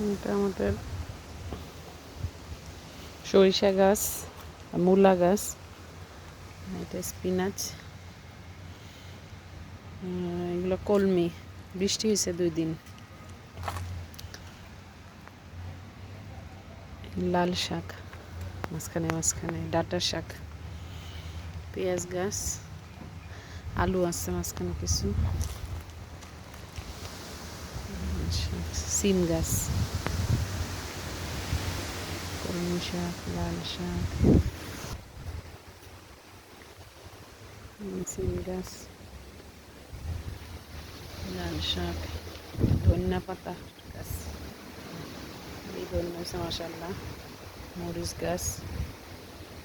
এটা আমাদের সরিষা গাছ, মূলা গাছ, এটা স্পিনাচ, এগুলো কলমি। বৃষ্টি হয়েছে 2 দিন। লাল শাক মাঝখানে মাঝখানে, ডাঁটা শাক, পেঁয়াজ গাছ, আলু আছে মাঝখানে কিছু, সিম গাছ, কলমি শাক, লাল শাক, সিম গাছ, লাল শাক, ধনিয়া পাতা গাছ, এই ধনিয়া হয়েছে মাশাআল্লাহ, মরিচ গাছ,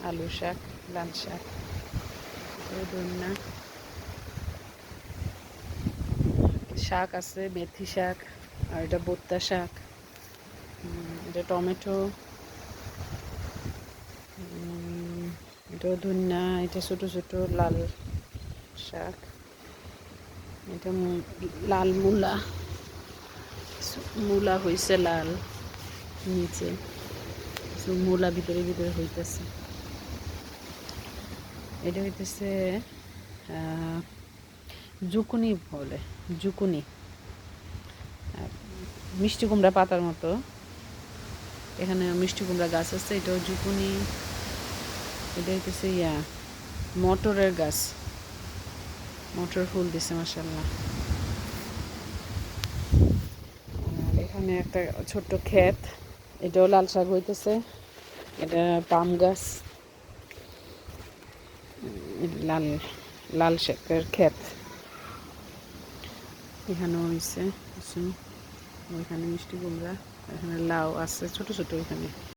আলু শাক, লাল শাক, ধনিয়া শাক আছে, মেথি শাক, আর এটা বোত্তা শাক, এটা টমেটো, এটা ধনিয়া, এটা ছোট ছোট লাল শাক, এটা লাল মূলা, মূলা হয়েছে লাল নিচে, মূলা ভিতরে ভিতরে হইতেছে। এটা হইতেছে জুকুনি বলে, জুকুনি, মিষ্টি কুমড়া পাতার মতো। এখানে মিষ্টি কুমড়া গাছ আছে, এটাও জুকুনি। এটা হইতেছে মটরের গাছ, মটর ফুল দিছে মাশাআল্লাহ। আর এখানে একটা ছোট্ট ক্ষেত, এটাও লাল শাক হইতেছে। এটা পাম গাছ, লাল লাল শাকের ক্ষেত। এখানেও হয়েছে কিছু, ওইখানে মিষ্টি কুমড়া, এখানে লাউ আছে ছোট ছোট এখানে।